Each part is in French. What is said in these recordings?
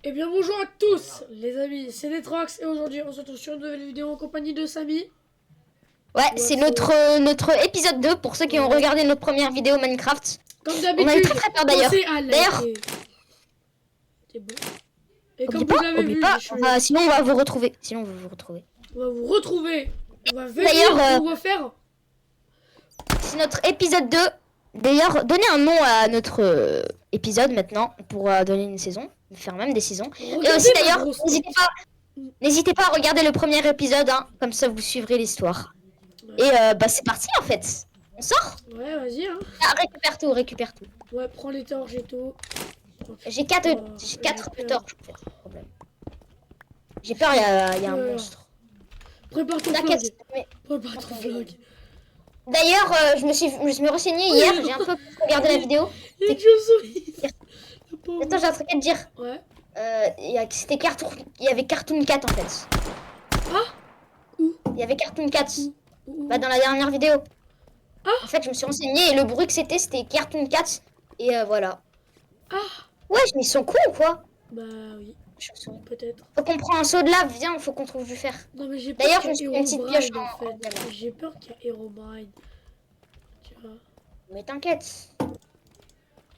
Eh bien bonjour à tous les amis, c'est Netrox et aujourd'hui on se retrouve sur une nouvelle vidéo en compagnie de Samy. Ouais, c'est notre épisode 2 pour ceux qui ont regardé notre première vidéo Minecraft. Comme On a eu d'habitude, très peur d'ailleurs. pensez à liker. C'est bon. Et comme vous l'avez vu, sinon on va vous retrouver. On va vous retrouver. On va venir D'ailleurs, on va faire. C'est notre épisode 2. D'ailleurs, donnez un nom à notre épisode maintenant pour donner une saison, faire même des saisons. Regardez et aussi ma d'ailleurs, grosse n'hésitez pas à regarder le premier épisode, hein, comme ça vous suivrez l'histoire. Ouais. Et c'est parti en fait. On sort? Ouais, vas-y hein. Ah, récupère tout. Ouais, prends les torches et tout. J'ai 4 torches. J'ai peur, il y a un monstre. Prépare ton flag. Prépare ton flag. D'ailleurs, je me suis renseigné hier, j'ai un peu regardé la vidéo. Et chauve-souris. Attends, j'ai un truc à te dire. Ouais. Il y avait Cartoon Cat en fait. Ah? Où? Il y avait Cartoon Cat. Où? Bah, dans la dernière vidéo. Ah? En fait, je me suis renseigné et le bruit que c'était Cartoon Cat. Et voilà. Ah? Ouais, mais ils sont cons ou quoi? Bah oui. Peut-être. Faut qu'on prend un seau de lave, viens, faut qu'on trouve du fer. Non mais j'ai peur D'ailleurs, qu'il y je ait me suis une petite pioche en fait. J'ai peur qu'il y ait Herobrine. Tu vois. Mais t'inquiète.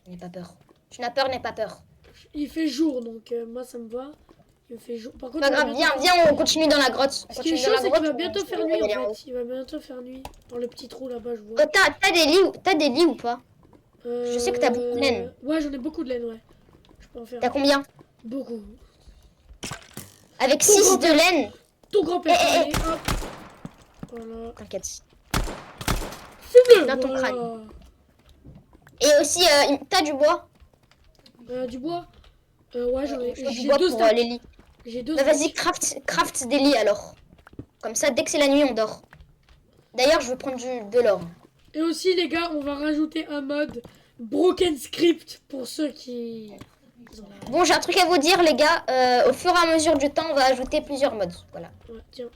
N'aie pas peur. Tu n'as peur, n'aie pas peur. Il fait jour donc moi ça me va. Il fait jour. Par contre, pas grave, viens, on continue dans la grotte. Ce qui est chaud, c'est qu'il va bientôt faire nuit en fait. Il va bientôt faire nuit. Dans le petit trou là-bas, je vois. T'as des lits ou pas? Je sais que t'as beaucoup de laine. Ouais, j'en ai beaucoup de laine, ouais. Je peux en faire. T'as combien? Beaucoup. Avec 6 de laine. Ton grand-père. Allez, hop. Voilà. T'inquiète. Fume-le dans ton crâne. Et aussi, t'as du bois? Du bois? Ouais, j'en ai. J'ai deux pour les lits. J'ai deux. Bah, vas-y, craft des lits alors. Comme ça, dès que c'est la nuit, on dort. D'ailleurs, je veux prendre de l'or. Et aussi, les gars, on va rajouter un mode Broken Script pour ceux qui... Bon, j'ai un truc à vous dire, les gars. Au fur et à mesure du temps, on va ajouter plusieurs modes. Voilà. Ouais, tiens.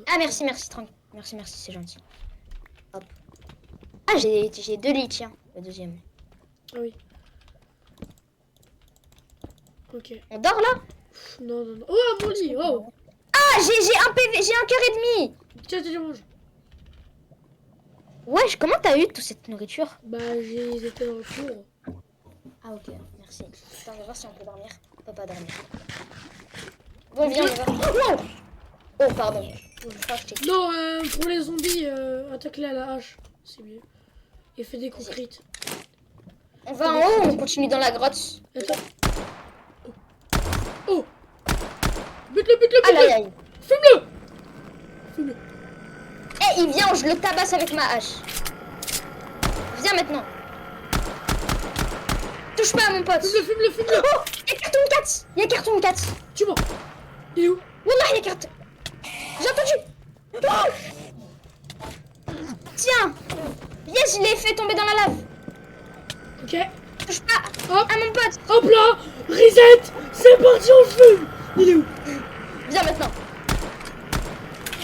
Ah, merci, tranquille. Merci, c'est gentil. Hop. Ah, j'ai 2 lits, tiens. Le deuxième. Ah oui. Ok. On dort là? Non. Oh, mon lit, oh. Ah, j'ai un PV, j'ai un cœur et demi. Tiens, mange. Wesh, comment t'as eu toute cette nourriture? Bah, ils étaient dans le four. Ah, ok, merci. Attends, on va voir si on peut dormir. On peut pas dormir. Bon, viens, on va. Oh, pardon. Non, pour les zombies, attaque-les à la hache. C'est mieux. Et fais des coups crits. On va en haut, on continue dans la grotte. Attends. Oh. Bute-le. Aïe. Fume-le. Eh, il vient, je le tabasse avec ma hache. Viens maintenant. Touche pas à mon pote. Fume-le. Oh, il y a Cartoon Cat. Tu mens. Il est où? Wallah, il y a Cartoon. J'ai entendu. Oh. Tiens. Yes, je l'ai fait tomber dans la lave. Ok. Touche pas Hop. à mon pote. Hop là. Reset. C'est parti, on fume. Il est où? Viens maintenant.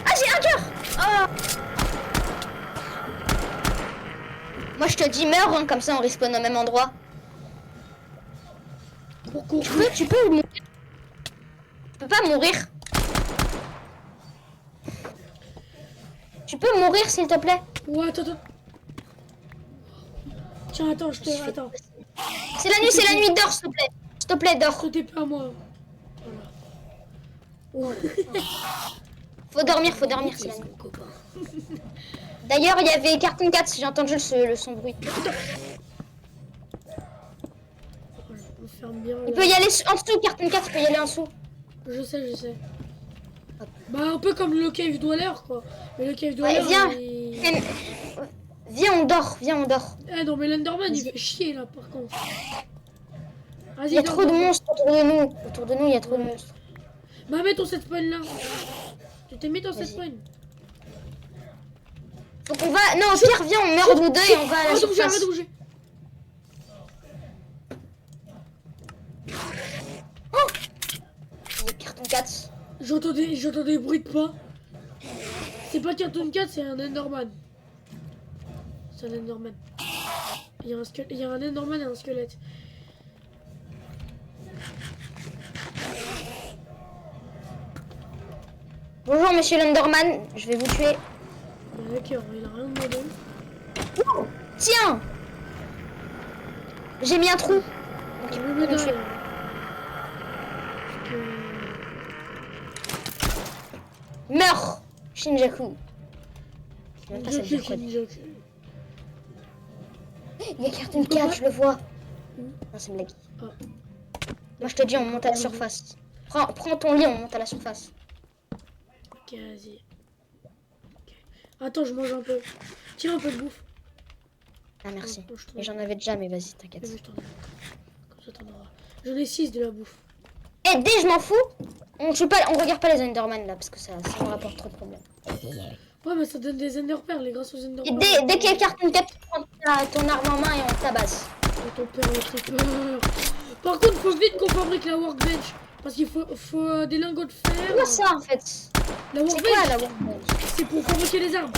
Ah, j'ai un cœur. Oh. Moi, je te dis meurs, hein, comme ça on respawn au même endroit. Tu peux mourir. Tu peux pas mourir. Tu peux mourir, s'il te plaît. Ouais, attends. Tiens, attends, attends. C'est la nuit, dors, s'il te plaît. S'il te plaît, dors. T'es pas à moi. Voilà. Faut dormir, c'est la nuit. D'ailleurs, il y avait Cartoon Cat, j'ai entendu le son bruit. On ferme bien. Il peut y aller en dessous, Cartoon Cat, il peut y aller en dessous. Je sais. Bah, un peu comme le Cave Dweller, quoi. Mais le Cave Dweller. Ouais, viens, on dort. Eh non, mais l'Enderman, il fait chier, là, par contre. Vas-y, il y a trop de monstres autour de nous. Autour de nous, il y a trop de monstres. Bah, mets ton set point là. Tu t'es mis ton set point. Faut qu'on va. Non, au pire, viens, on meurt nous deux et on va à la surface. Arrête de bouger. Oh, il y a Cartoon Cat. J'entends des bruits de pas. C'est pas Cartoon Cat, c'est un Enderman. C'est un Enderman. Il y a un Enderman et un squelette. Bonjour monsieur l'Enderman, je vais vous tuer. Bah, d'accord, il a rien demandé. Tiens. J'ai mis un trou. Je Donc, me il mets peut me tuer. derrière. Parce que... Meurs, Shinjaku. Je sais même pas ça veut Ninjaku, dire quoi. Ninjaku. Il y a Cartoon 4, je le vois. Où? Non, c'est une blague. Ah. Moi, je te dis, on monte à la surface. Prends ton lit, on monte à la surface. Ok, vas-y. Ok. Attends, je mange un peu. Tiens un peu de bouffe. Ah, merci. Oh, je te Mais donne. j'en avais déjà, mais vas-y, Mais t'inquiète. je t'en donne. Comme ça, t'en auras. J'en ai 6 de la bouffe. Eh, dès, je m'en fous. On regarde pas les Enderman là, parce que ça me rapporte trop de problèmes. Ouais, mais ça donne des Enderpearls, les grâce aux Et Enderpearls. dès qu'il y a Cartoon 4, tu prends ton arme en main et on tabasse. Oh, ton père le creeper. Par contre, faut vite qu'on fabrique la workbench. Parce qu'il faut des lingots de fer. C'est quoi ça en fait? La C'est quoi workbench, la workbench? c'est pour fabriquer des armes.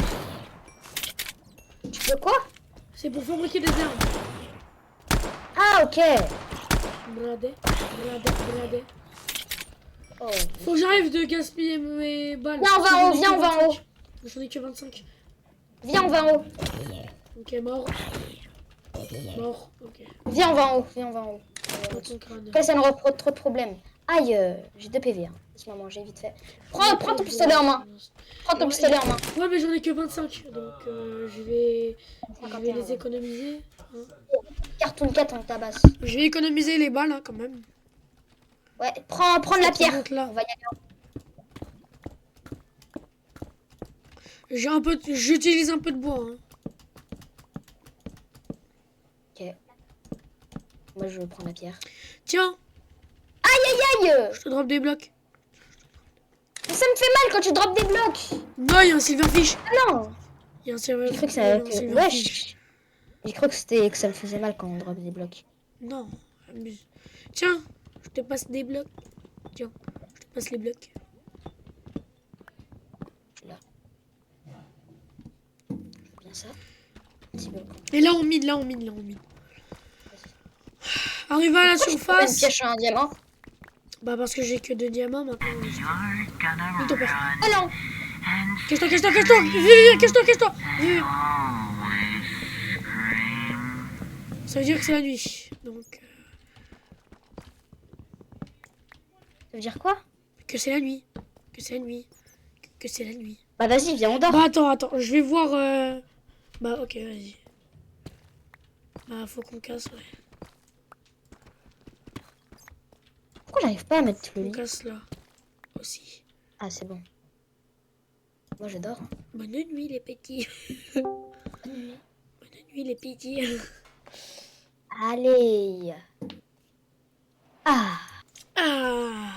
Tu veux quoi? C'est pour fabriquer des armes. Ah, ok. Bradé. Oh. Faut que j'arrive de gaspiller mes balles. Viens, on va en haut, viens, on va en haut. J'en ai que 25. Viens, on va en haut. Ok, mort. Mort, ok. Viens, on va en haut. Viens, on va en haut. Dans ton crâne. Après, ça ne repose trop de problèmes. Aïe, j'ai 2 PV. Hein. Laisse-moi manger vite fait. Prends ton pistolet en main. Prends ton pistolet en main. Ouais, mais j'en ai que 25. Donc, je vais 51, les ouais. économiser. Hein. Cartoon 4, on tabasse. Je vais économiser les balles, hein, quand même. Ouais, prends de la Ça pierre. monte là. On va y aller. J'utilise un peu de bois. Hein. Ok. Moi, je prends la pierre. Tiens, Aïe. je te drop des blocs. Mais ça me fait mal quand tu drops des blocs. Non, il y a un silverfish. Ah non. Il y a un J'ai cru que il y a ça... un silverfish. Wesh. J'ai cru que ça me faisait mal quand on drop des blocs. Non, abuse. Tiens, je te passe des blocs. Tiens, je te passe les blocs. Là. Bien ça. Un petit bloc. Et là, on mine. Arrivé à la Pourquoi tu prends une surface. pièce sur un diamant? Bah, parce que j'ai que 2 diamants maintenant. Vite, ton père. Oh non. Cache-toi. Viens, cache-toi. Viens. Ça veut dire que c'est la nuit. Donc, Ça veut dire quoi? que c'est la nuit. Que c'est la nuit. Bah vas-y, viens, on dort. Bah, attends. Je vais voir. Bah, ok, vas-y. Bah, faut qu'on casse, ouais. Pourquoi j'arrive pas à mettre le On lit? casse là. Aussi. Ah, c'est bon. Moi, je dors. Bonne nuit, les petits. Bonne nuit, les petits. Allez. Ah. Ah.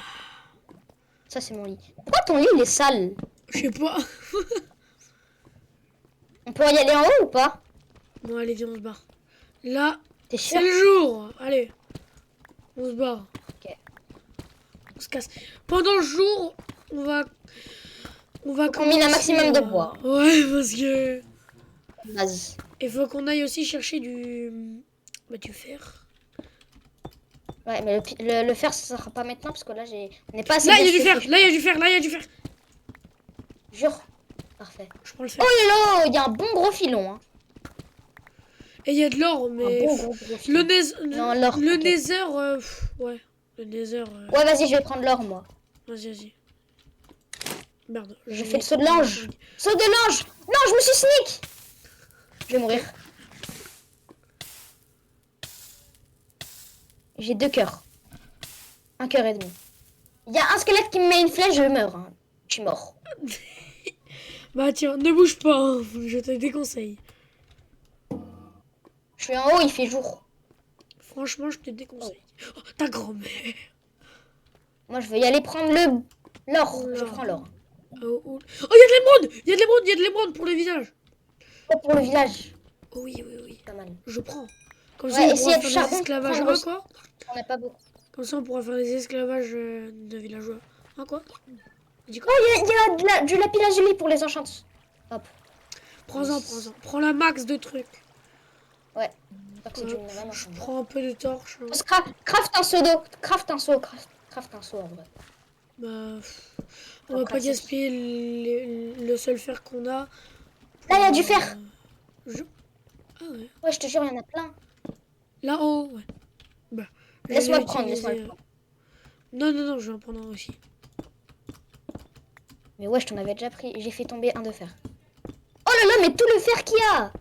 Ça, c'est mon lit. Pourquoi ton lit, il est sale? Je sais pas. On peut y aller en haut ou pas? Bon, allez, viens, on se barre. Là, T'es sûr? c'est le jour. Allez. On se barre. Ok. On se casse. Pendant le jour, on va Faut qu'on mine un maximum de bois. Ouais, parce que... Vas-y. Il faut qu'on aille aussi chercher du fer. Ouais, mais le fer, ça sera pas maintenant parce que là, on n'est pas assez. Là, il y a du dessus. fer. Là, il y a du fer. Jure. Parfait. Je prends le fer. Oh là là, il y a un bon gros filon. Hein. Et il y a de l'or, mais... Un bon gros filon. Non, l'or, Le ok. nether... ouais. Le nether... Ouais, vas-y, je vais prendre l'or, moi. Vas-y. Merde. Je fais le saut de l'ange. Saut de l'ange. Non, je me suis sneak. Je vais mourir. J'ai 2 cœurs. 1 cœur et demi. Il y a un squelette qui me met une flèche, je meurs. Hein. Je suis mort. Bah tiens, ne bouge pas. Hein. Je te déconseille. Je suis en haut, il fait jour. Franchement, je te déconseille. Oh, ta grand-mère. Moi, je vais y aller prendre l'or. Je L'or. prends l'or. Oh, il y a de l'émeraude pour le visage. Oh, pour le village. Oh, oui. Pas mal. Je prends. Comme Ouais, ça, on et s'il y pourra a du faire des charbon, esclavages. prends Ah, aussi. quoi? On n'a pas beaucoup. Comme ça, on pourra faire des esclavages de villageois. Ah, quoi? Dis quoi? Oh, il y a du lapis lazuli pour les enchants. Hop. Prends-en. Prends la max de trucs. Ouais. C'est du Hop, vraiment je sympa. prends un peu de torche. Craft un seau d'eau. Craft un seau en vrai. Bah, on va Après, pas c'est- gaspiller le seul fer qu'on a. Là, il y a du fer. je- Ah ouais. Ouais, je te jure, il y en a plein. Là en haut, ouais. Bah, je Laisse-moi vais le prendre, laisse-moi le utiliser. prendre. Non, non, non, je vais en prendre un aussi. Mais ouais, je t'en avais déjà pris. J'ai fait tomber un de fer. Oh là là, mais tout le fer qu'il y a.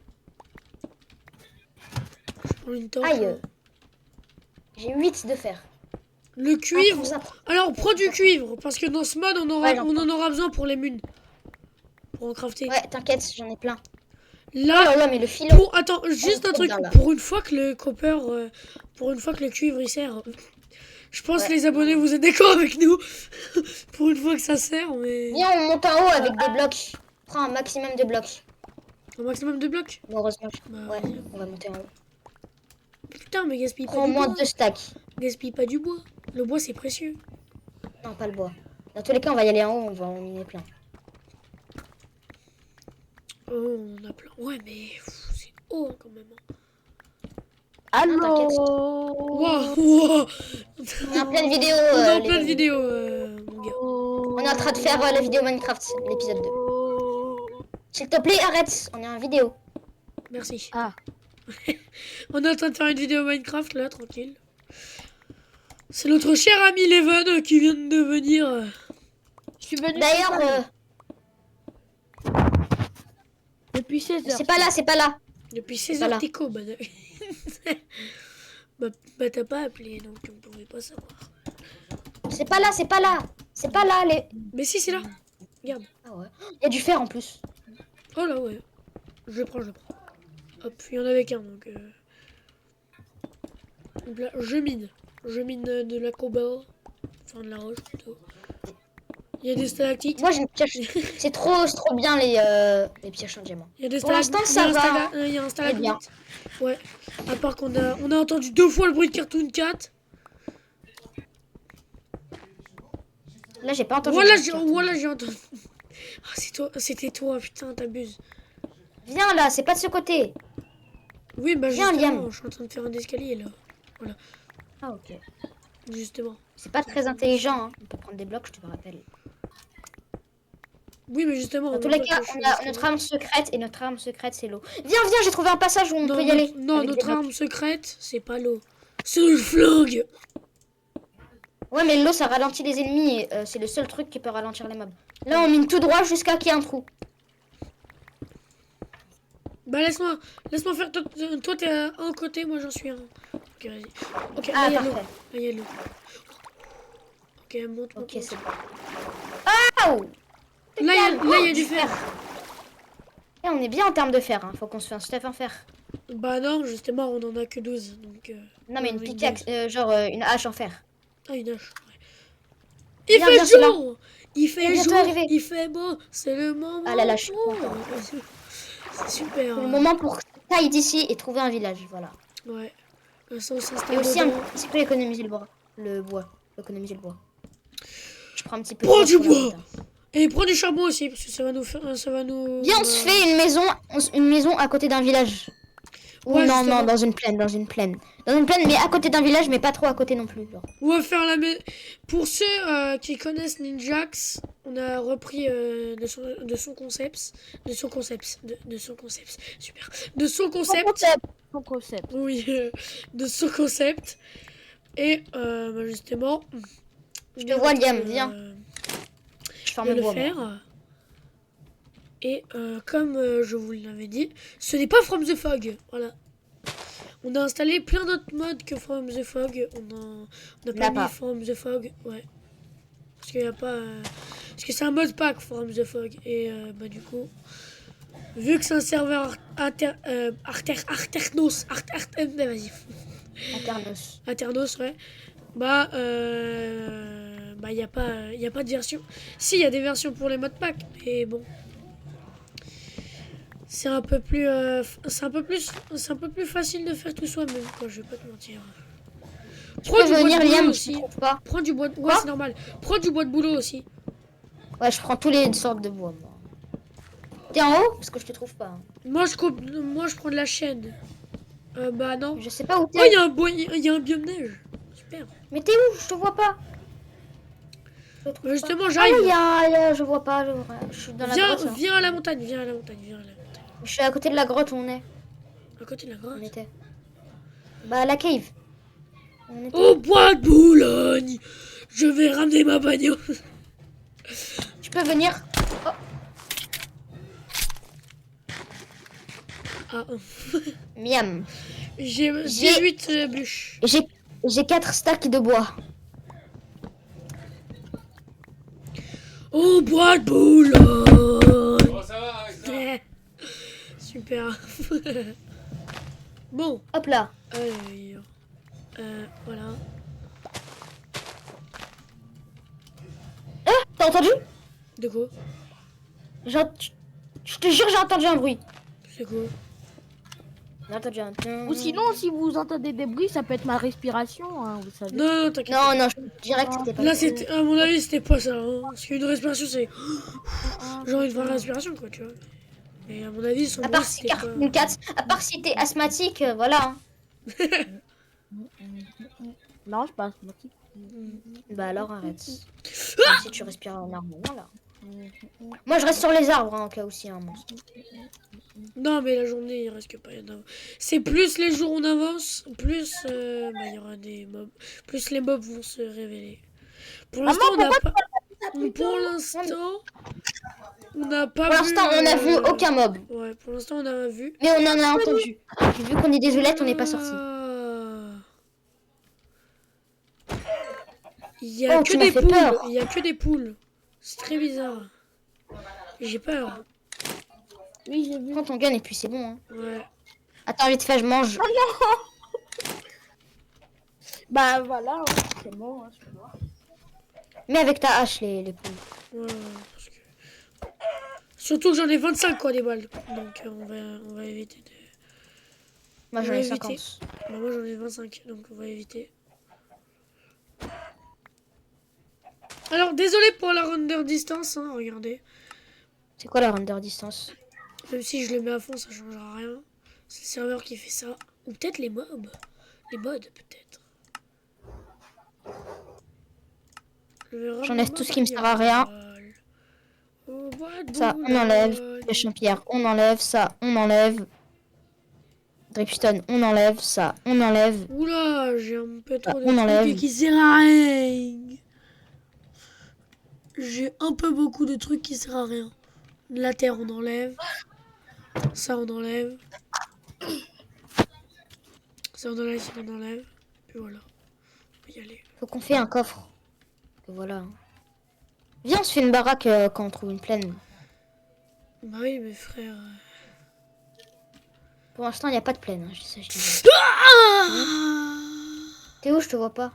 Je prends une torche. Aïe. Hein. J'ai 8 de fer. Le Ah, cuivre. prends ça. Alors, prends du cuivre, parce que dans ce mode, Ouais, j'en on en aura besoin pour les munes. Pour en crafter. Ouais, t'inquiète, j'en ai plein. Oh Là, là là, mais le filon. attends, juste un trop truc. bien, là. Pour une fois que le copper, pour une fois que le cuivre il sert. Je pense que Ouais. les abonnés vous êtes d'accord avec nous. Pour une fois que ça sert, mais. Viens, on monte en haut avec des blocs. Prends un maximum de blocs. Un maximum de blocs. Bon, heureusement. Bah, Ouais, on va monter en haut. putain, mais gaspille pas Prends au du moins bois. 2 stacks. Gaspille pas du bois. Le bois c'est précieux. Non, pas le bois. Dans tous les cas, on va y aller en haut, on va en miner plein. Oh, on en a plein. Ouais, mais c'est haut hein, quand même. t'inquiète. Wow, wow. On est en pleine vidéo. On est en les pleine gars. vidéo, mon gars. On est en train de faire la vidéo Minecraft, l'épisode 2. S'il te plaît, arrête. On est en vidéo. Merci. Ah. On est en train de faire une vidéo Minecraft là, tranquille. C'est notre cher ami Leven qui vient de venir. Je suis venu D'ailleurs, depuis 16 heures. c'est pas là, c'est pas là. Depuis 16 Voilà. heures, t'es co, bah, bah t'as pas appelé, donc on pouvait pas savoir. C'est pas là, c'est pas là. C'est pas là, les... Mais si, c'est là. Regarde. Ah ouais. Il y a du fer en plus. Oh là, ouais. Je le prends, je le prends. Hop, il y en avait qu'un, donc... Donc là, je mine. Je mine de la cobalt. Enfin, de la roche, plutôt. Il y a des stalactites. Moi, j'ai une pioche. C'est trop bien les pioches en diamant. Il y a des Pour l'instant, stalagmites. ça va. Il y a un C'est bien. stalagmite. Ouais. À part qu'on on a entendu 2 fois le bruit de Cartoon 4. Là, j'ai pas entendu. Voilà, j'ai entendu. Ah, c'est toi, c'était toi, putain, t'abuses. Viens là, c'est pas de ce côté. Oui, bah Viens, justement, Liam. je suis en train de faire un escalier là. Ah ok. Justement. C'est pas très intelligent. Hein. On peut prendre des blocs, je te rappelle. Oui, mais justement. Dans tous on les voit cas, que je suis on a escalier. notre arme secrète et notre arme secrète, c'est l'eau. Viens, j'ai trouvé un passage où on peut y aller. Non, avec des notre blocs. arme secrète, c'est pas l'eau. C'est le flingue. Ouais, mais l'eau, ça ralentit les ennemis. Et, c'est le seul truc qui peut ralentir les mobs. Là, on mine tout droit jusqu'à qu'il y ait un trou. Bah laisse-moi faire. Toi t'es à un côté, moi j'en suis un. Ok, vas-y. Ok, Ah, là il y a de l'eau. parfait. Là il y a de l'eau. Ok, monte. Ok, monte. c'est bon. Ah oh. Là il y a du fer. Et on est bien en termes de fer. Hein. Faut qu'on se fasse un stuff en fer. Bah non, justement, on en a que 12. Donc, Non, mais on une en a pickaxe, 12. genre une hache en fer. Ah, une hache. Ouais. Il Viens, fait viens, c'est là. jour. Il Il est fait bientôt jour. arrivé. Il fait beau. C'est le moment. Ah là là, je suis Oh, contente. c'est super. C'est le moment pour tailler d'ici et trouver un village. Voilà. Ouais. Ça, on s'installe Et aussi un dedans. petit peu économiser le bois. Économiser le bois. Je prends un petit peu Prends de du pour la bois. route, hein. Et prends du charbon aussi, parce que ça va nous faire. Ça va nous. Viens, on se fait une maison à côté d'un village. Ou Ouais, non, justement. non, dans une plaine. Dans une plaine, mais à côté d'un village, mais pas trop à côté non plus. Genre. On va faire la même. Pour ceux qui connaissent Ninjax, on a repris de son concept. Super. De son concept. Son concept. Oui, de son concept. Et bah, justement. Je te vois, Liam, viens. Je de forme le le bois. moi. faire. Et comme je vous l'avais dit, ce n'est pas From the Fog. Voilà. On a installé plein d'autres modes que From the Fog. On a Là, pas pas. mis From the Fog. Ouais. Parce qu'il y a pas. Parce que c'est un mode pack From the Fog. Et bah du coup. Vu que c'est un serveur Arternos. Vas-y. Internos. Aternos, ouais. Bah y a pas de version. Si, il y a des versions pour les modes pack, mais bon. C'est un peu plus facile de faire tout soi-même, quoi, je vais pas te mentir. Tu peux venir, Liam, je aussi. te trouve pas. Prends du bois de... Ouais, Quoi c'est normal. Prends du bois de boulot aussi. Ouais, je prends tous les sortes de bois, moi. T'es en haut? Parce que je te trouve pas. Hein. Moi je prends de la chaîne. Bah non. Je sais pas où Oh, t'es. il y a un biome neige. Super. Mais t'es où? Je te vois pas. le trouve Bah, justement, pas. j'arrive. Je vois pas, je vois pas. Je suis dans la Viens, grotte. Là. viens à la montagne, viens à la montagne, viens à la montagne. Je suis à côté de la grotte où on est. À côté de la On grotte. était. Bah, la cave. On était. Au bois de Boulogne, je vais ramener ma bagnole. Tu peux venir. Ah, Miam. j'ai 18 bûches. J'ai 4 stacks de bois. Au bois de Boulogne. Bon, ça va, avec ça. Super. Bon, Hop là. voilà. T'as entendu? De quoi? Je te jure, j'ai entendu un bruit. C'est quoi? J'ai entendu un. Ou sinon, si vous entendez des bruits, ça peut être ma respiration, hein, vous savez. Non, non, t'inquiète. Non, non, je dirais que c'était pas. Là, c'était, à mon avis, c'était pas ça. Hein. Parce qu'une respiration, c'est Ah, genre une vraie respiration, quoi, tu vois. Mais à mon avis, son À bruit, part si c'était pas... une 4, à part si t'es asthmatique, voilà. Hein. Non, je passe. Merci. Bah alors arrête. Même si tu respires normalement là. Moi je reste sur les arbres hein, en cas où s'il y a un monstre. Non, mais la journée, il reste que pas. C'est plus les jours où on avance, plus bah, il y aura des mobs. Plus les mobs vont se révéler. Pour l'instant, on n'a pas... Pour l'instant, on n'a pas Pour l'instant on n'a vu aucun mob. Ouais, pour l'instant, on a vu. Mais on en a entendu. Vu qu'on est des oulettes, on n'est pas sorti. Il y a Oh, que tu m'as des fait poules. peur. Il y a que des poules. C'est très bizarre. J'ai peur. Oui, j'ai vu. Prends ton gun et puis c'est bon. Hein. Ouais. Attends vite fait, je mange. Bah voilà, hein, c'est bon, hein, je vois. Mais avec ta hache les poules. Ouais, parce que... Surtout que j'en ai 25 quoi des balles. Donc on va éviter de... Moi j'en On va ai éviter. 50. Bah, moi j'en ai 25 donc on va éviter. Alors désolé pour la render distance, hein, regardez. C'est quoi la render distance? Même si je le mets à fond ça changera rien. C'est le serveur qui fait ça. Ou peut-être les mobs. Les mods peut-être. J'enlève tout ce qui me sert à rien. Ça, on enlève. Les champignons, on enlève. Ça, on enlève. Dripstone, on enlève. Ça, on enlève. Oula, j'ai un peu trop Ah, de on enlève. trucs qui servent à rien. J'ai un peu beaucoup de trucs qui servent à rien. La terre, on enlève. Ça, on enlève. Ça, on enlève, ça, on enlève. Et voilà. On peut y aller. Faut qu'on fait un coffre. Et voilà. Viens, on se fait une baraque quand on trouve une plaine. Bah oui, mes frères. Pour l'instant, il n'y a pas de plaine. Hein. Je dis. Ah T'es où? Je te vois pas. Moi,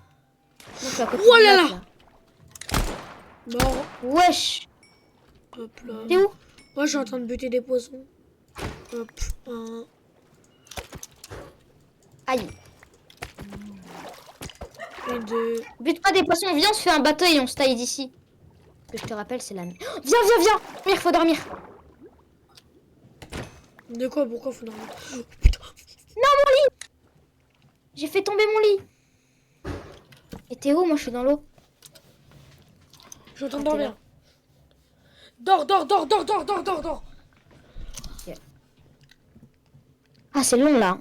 je suis à côté Oh du là lac, là. Mort. Wesh. Hop là. T'es où? Moi, je suis en train de buter des poissons. Hop. Un. Aïe. Et deux. Bute pas des poissons. Viens, on se fait un bateau et on se taille d'ici. Que je te rappelle, c'est la nuit. Oh, viens. Dormir, faut dormir. De quoi? Pourquoi faut dormir? Oh, putain. J'ai fait tomber mon lit. Et t'es où? Moi, je suis dans l'eau. Je suis en train de Ah, t'es dormir. Dors. Ah, c'est long là.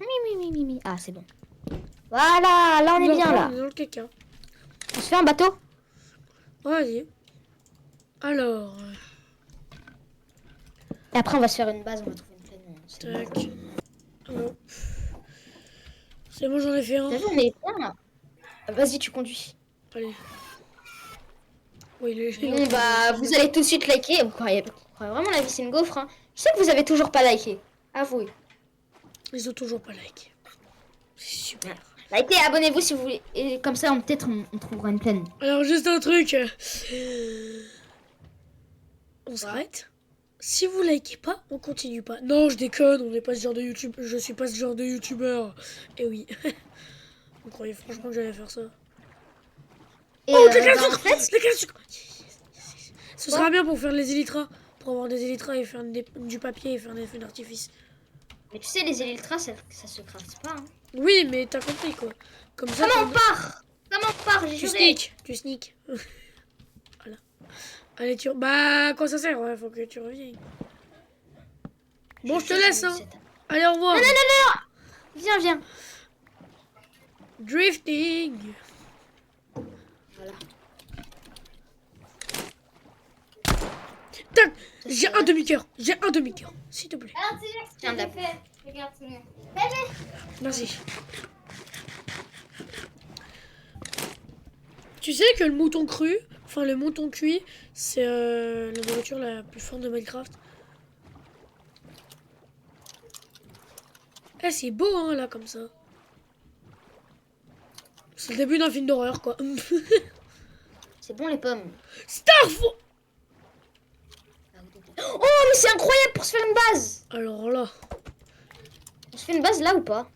Mi. Ah, c'est bon. Voilà, là on est bien là. On est dans le caca. On se fait un bateau? Vas-y. Alors. Et après, on va se faire une base. On va trouver une plaine. Tac. Hop. C'est bon, j'en ai fait un. T'as vu, on est bien là. Vas-y, tu conduis. Allez. Oui, Bon, bah, vous allez tout de suite liker. Vous croyez vraiment la vie, c'est une gaufre. Hein. Je sais que vous avez toujours pas liké. Avouez. Ils ont toujours pas like. C'est super. Likez, abonnez-vous si vous voulez. Et comme ça, peut-être on trouvera une plaine. Alors, juste un truc. On s'arrête. Si vous likez pas, on continue pas. Non, je déconne, on n'est pas ce genre de YouTube. Je suis pas ce genre de youtubeur. Et oui. Vous croyez franchement que j'allais faire ça? Et, Oh, les cannes bah, en sucre. fait, Les cannes sucre. Ce sera bien pour faire les élytras. Pour avoir des élytras et faire du papier et faire des feux d'artifice. mais tu sais, les élytras, ça se crafte pas. Hein. Oui, mais t'as compris quoi. Comme ça, Comment on part? j'ai Tu juré. sneak. Tu sneak. Voilà. Allez, tu... Bah, quoi ça sert? Ouais, faut que tu reviennes. Bon, je te laisse, hein. Allez, au revoir. Viens, viens. Drifting. Voilà. Tac. J'ai un demi-cœur. J'ai un demi-cœur. S'il te plaît. Alors, tu sais ce Tiens, que la- j'ai fait. Regarde, regarde. Merci. Tu sais que le mouton cru, enfin le mouton cuit, c'est la nourriture la plus forte de Minecraft. Eh, c'est beau, hein, là, comme ça. C'est le début d'un film d'horreur, quoi. C'est bon les pommes. Starfall. Oh mais c'est incroyable pour se faire une base. Alors là, On se fait une base là ou pas?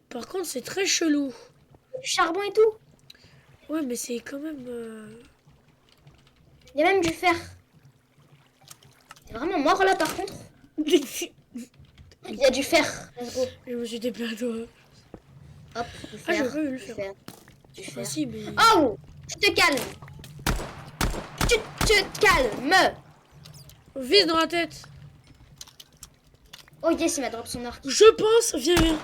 par contre, c'est très chelou. Du charbon et tout. Ouais, mais c'est quand même... Il y a même du fer. C'est vraiment mort là par contre. Je Il y a du fer. Let's go. me suis tapé à toi. Hop, du Ah, fer. j'aurais pu le Du faire. fer. Du Ah fer. si, mais... Oh, tu te calmes. Tu te calmes. Vise dans la tête. Oh yes, il m'a drop son arc. Je pense... Viens, viens.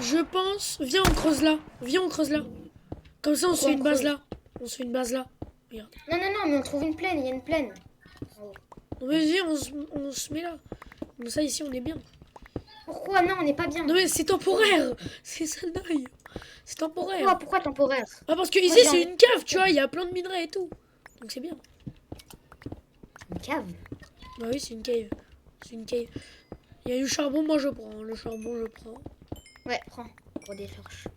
Je pense... Viens, on creuse là. Viens, on creuse là. Comme ça, on se Pourquoi fait on une base creuse là. On se fait une base là. Regarde. Non, non, non, mais on trouve une plaine, il y a une plaine. Non mais viens, on se met là. Comme ça, ici, on est bien. Pourquoi non, on n'est pas bien. Non mais c'est temporaire. C'est ça le dingue. C'est temporaire. Pourquoi temporaire? Ah parce que Moi, ici, j'ai c'est envie- une cave, tu vois. Il y a plein de minerais et tout. Donc c'est bien. Une cave. Bah oui, c'est une cave. C'est une cave. Il y a du charbon, moi je prends. Le charbon, je prends. Ouais, prends. Pour des torches.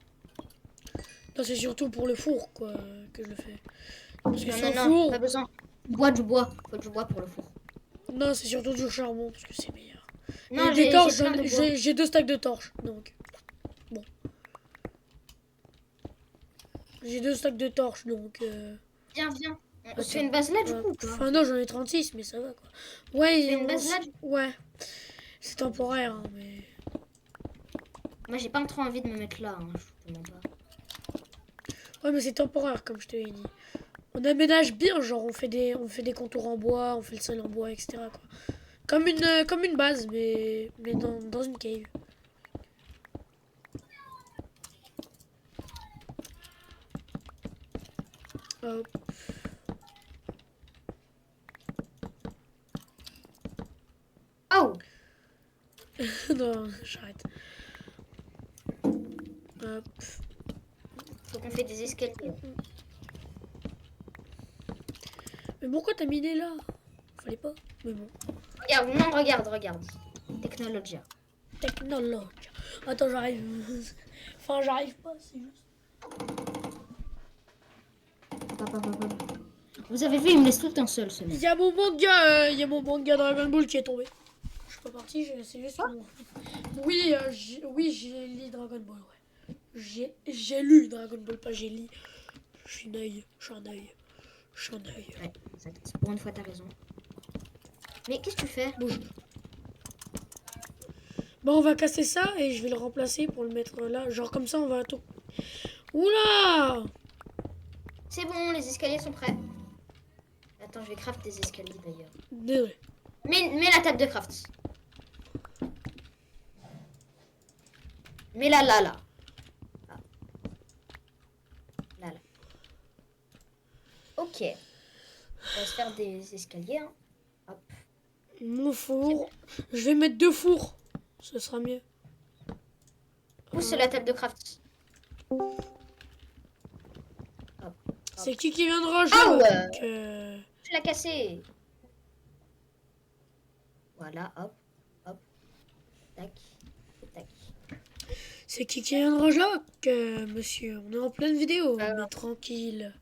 Non, c'est surtout pour le four, quoi, que je le fais. Parce que Non, sans non, non, four... pas besoin. Bois du bois. Faut du bois pour le four. Non, c'est surtout du charbon, parce que c'est meilleur. Non, Et des j'ai torches, plein de bois. j'ai 2 stacks de torches, donc... Bon. J'ai 2 stacks de torches, donc... Viens, viens. On Attends. se fait une base là du Ouais. coup ou pas? Enfin non, j'en ai 36, mais ça va, quoi. Ouais, Tu fais une on base s- là, Ouais. C'est temporaire, hein, mais... Moi j'ai pas trop envie de me mettre là, hein, je te mens pas. Ouais, mais c'est temporaire, comme je te l'ai dit. On aménage bien, genre on fait des contours en bois, on fait le sol en bois, etc. quoi. Comme une base, mais dans une cave. Hop. Oh! Non, j'arrête. Hop. Faut qu'on fait des escaliers. Mais pourquoi t'as miné là? Fallait pas. Mais bon. Regarde, non, regarde, regarde. Technologia. Technologie. Attends, j'arrive. Enfin, j'arrive pas, c'est juste. Vous avez vu, il me laisse tout le temps seul, ce Il mec. y a mon manga Dragon Ball qui est tombé. Je suis pas parti, c'est juste que mon... Oui, j'ai lu Dragon Ball, ouais. J'ai lu Dragon Ball, pas j'ai lu. Je suis un œil, je suis un œil. Je suis un œil. Ouais, exact. Pour une fois, t'as raison. Mais qu'est-ce que tu fais? Bouge. Bon, on va casser ça et je vais le remplacer pour le mettre là. Genre comme ça, on va tout... Oula! C'est bon, les escaliers sont prêts. Attends, je vais craft des escaliers d'ailleurs. Désolé. Mets la table de craft. Mets-la là, là. Là. Là, là. Ok. On va se faire des escaliers, hein. Hop. Mon four. Je vais mettre 2 fours. Ce sera mieux. Pousse la table de craft. C'est qui vient de rager? Ah ouais. Donc, Tu l'as cassé. Voilà, hop, hop. Tac, tac. C'est qui vient de rager là, monsieur? On est en pleine vidéo, Alors. mais tranquille.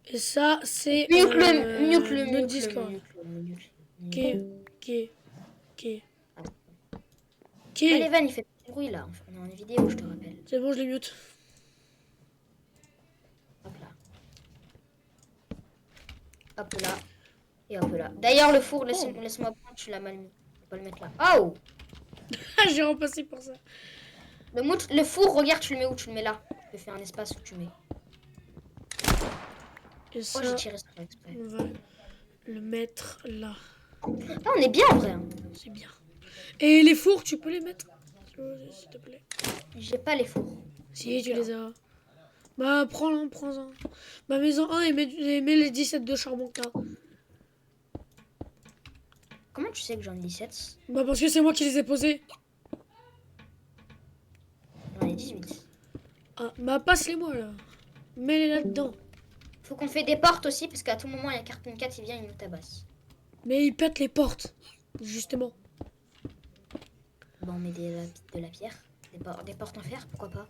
Et ça, c'est Mieux que le, mieux que le, notre mieux que le, Discord. mieux que le, mieux que le. Qui Allez, Van, il fait du bruit là. On est en vidéo, je te rappelle. C'est bon, je les mute. Hop là. Hop là. Et hop là. D'ailleurs, le four, laisse-moi prendre, tu l'as mal mis. Faut pas le mettre là. Oh! Ah, j'ai repassé pour ça. Le four, regarde, tu le mets où? Tu le mets là. peux faire un espace où tu mets. Et Oh, ça, j'ai tiré ça exprès. on va le mettre là. Ah, on est bien en vrai. Hein. C'est bien. Et les fours, tu peux les mettre? S'il te plaît. J'ai pas les fours. Si, tu les as. Bah, prends-en. Bah, mets-en un et mets les 17 de charbon que t'as. Comment tu sais que j'en ai 17? Bah, parce que c'est moi qui les ai posés. J'en ai 18. Ah, bah, passe-les-moi, là. Mets-les là-dedans. Faut qu'on fait des portes aussi, parce qu'à tout moment, il y a Cartoon 4, il vient, il nous tabasse. Mais ils pètent les portes, justement. Bon, on met de la pierre. Des portes en fer, pourquoi pas?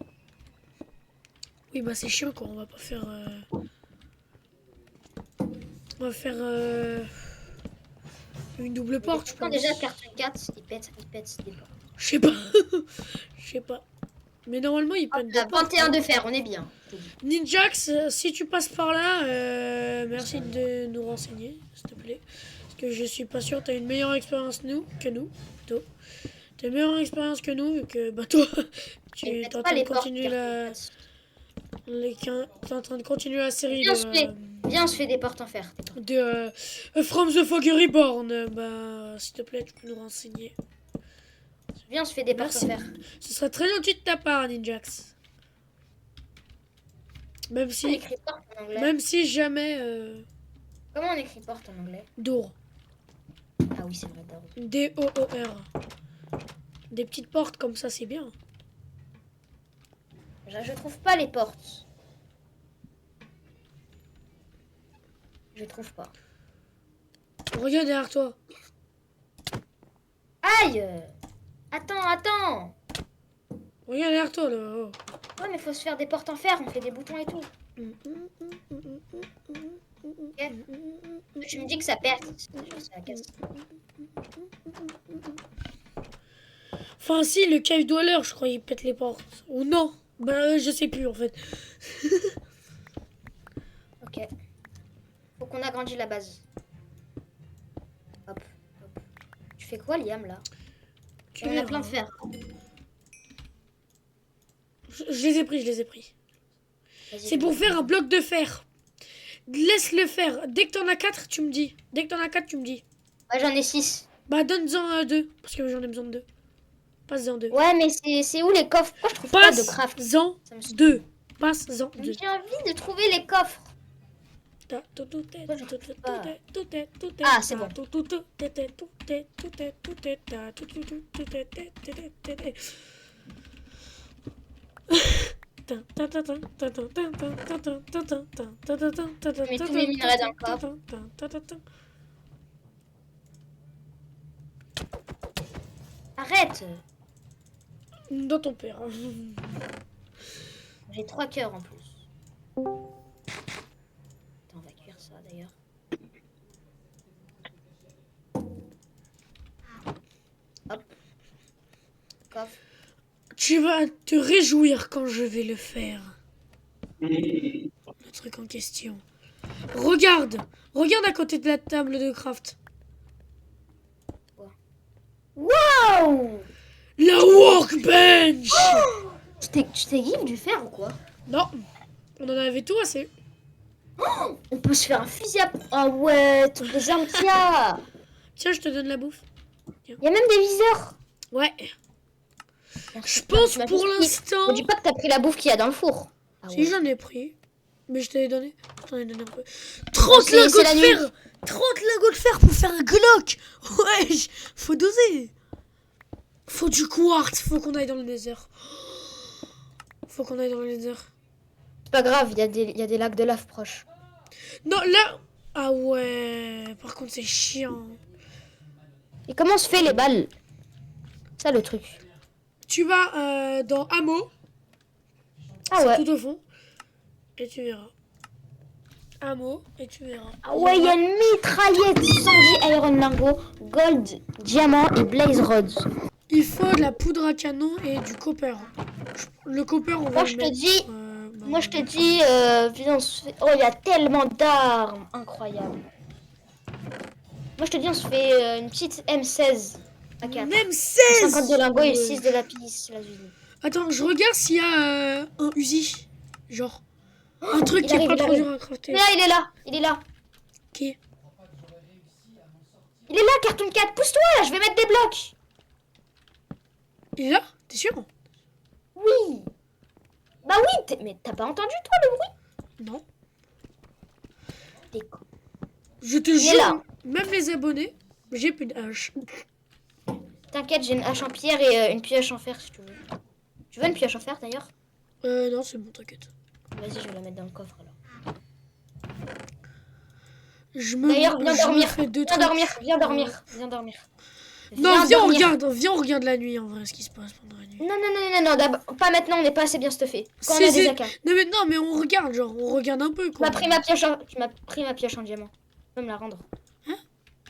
Oui, bah, c'est chiant, quoi. On va pas faire... On va faire... Une double porte, je Quand pense. déjà Cartoon 4, il pète des portes. Je sais pas. Je sais pas. Mais normalement, ils pètent On des a portes. 21 de fer, on est bien. Ninjax, si tu passes par là, merci de nous renseigner, s'il te plaît. Parce que je suis pas sûr, t'as une meilleure expérience que nous, plutôt. T'as une meilleure expérience que nous, vu que bah toi, tu Ils es mettent en pas train de les portes continuer t'es en train de continuer la série Viens, on se fait des portes en fer. From the Fog Reborn. Bah, s'il te plaît, tu peux nous renseigner. Viens, on se fait des portes Merci. en fer. Ce serait très gentil de ta part, Ninjax. Même On si, écrit porte en anglais. même si jamais Comment on écrit porte en anglais? Door. Ah oui, c'est vrai, Daro. D-O-O-R. Des petites portes comme ça, c'est bien. Je trouve pas les portes. Je trouve pas. Regarde derrière toi. Aïe! Attends! Regarde derrière toi, là. Oh. Ouais, mais faut se faire des portes en fer, on fait des boutons et tout. Tu me dis que ça pète. Ça casse. Enfin, si, le cave dweller, je crois, il pète les portes. Ou non. Bah, je sais plus, en fait. Ok. Faut qu'on agrandisse la base. Hop. Tu fais quoi, Liam, là? Tu On a verras. plein de fer. Je les ai pris. Vas-y, C'est pour faire un bloc de fer. Laisse le faire. Dès que t'en as 4, tu me dis. Ouais, j'en ai 6. Bah, donne-en 2. Parce que j'en ai besoin de 2. Passe-en 2. Ouais, mais c'est où les coffres? Pourquoi je trouve pas de craft? Passe-en Ça me saoule. 2. Passe-en 2. J'ai envie de trouver les coffres. Ah, c'est bon. mets tous mes minerais dans le coffre. Arrête! Dans ton père. J'ai 3 cœurs en plus. Attends, on va cuire ça d'ailleurs. Hop. Coffre. Tu vas te réjouir quand je vais le faire. Le truc en question. Regarde à côté de la table de craft. Wow! La workbench. Tu t'es give du fer ou quoi? Non, on en avait tout assez. On peut se faire un fusil à... Ah ouais, toutes les armes qu'il y a! Tiens, je te donne la bouffe. Il y a même des viseurs! Ouais. Merci. Je pense Tu m'as pour juste dit- l'instant. Me dis pas que t'as pris la bouffe qu'il y a dans le four. Ah Si ouais. j'en ai pris. Mais je te l'ai donné. J'en ai donné un peu. 30 C'est lingots de la nuit. fer. 30 lingots de fer pour faire un Glock. Wesh, faut doser. Faut du quartz. Faut qu'on aille dans le nether. Faut qu'on aille dans le nether. C'est pas grave, il y a des lacs de lave proches. Non, là. Ah ouais. Par contre, c'est chiant. Et comment se fait les balles? Ça le truc. Tu vas dans Ammo. Ah C'est ouais. tout au fond. Et tu verras. Ammo. Et tu verras. Ah ouais, il y a une mitraillette 110 Iron Lingot, Gold, Diamant et Blaze Rods. Il faut de la poudre à canon et du copper. Le copper, on va Moi le je te mettre, dis, bah, moi je te dis, viens, on se fait... Oh, il y a tellement d'armes, incroyable. Moi je te dis, on se fait une petite M16 à 4. Même 16. 50 de lingots et Ouais. 6 de lapis lazuli. Attends, je regarde s'il y a un Uzi. Genre, un truc il qui est arrive, pas il trop arrive. dur à crafter. Mais là, il est là. Il est là. Qui? Il est là, Cartoon 4. Pousse-toi, là, je vais mettre des blocs. Il est là? T'es sûr? Oui. Bah oui, mais t'as pas entendu, toi, le bruit? Non. T'es con. Je te est jure, là. même les abonnés, j'ai plus de hache. T'inquiète, j'ai une hache en pierre et une pioche en fer, si tu veux. Tu veux une pioche en fer, d'ailleurs? Non, c'est bon, t'inquiète. Vas-y, je vais la mettre dans le coffre, alors. Je D'ailleurs, viens me dormir. fais deux Viens trucs. dormir, viens dormir, viens dormir. Non, viens, dormir. on regarde la nuit en vrai, ce qui se passe pendant la nuit. Non, non, non, non, non, d'abord, pas maintenant, on n'est pas assez bien stuffé. Quand on Si, a des si. AK. Non, mais on regarde, genre, on regarde un peu Tu quoi. m'as pris ma pioche en... Tu m'as pris ma pioche en diamant. Tu peux me la rendre.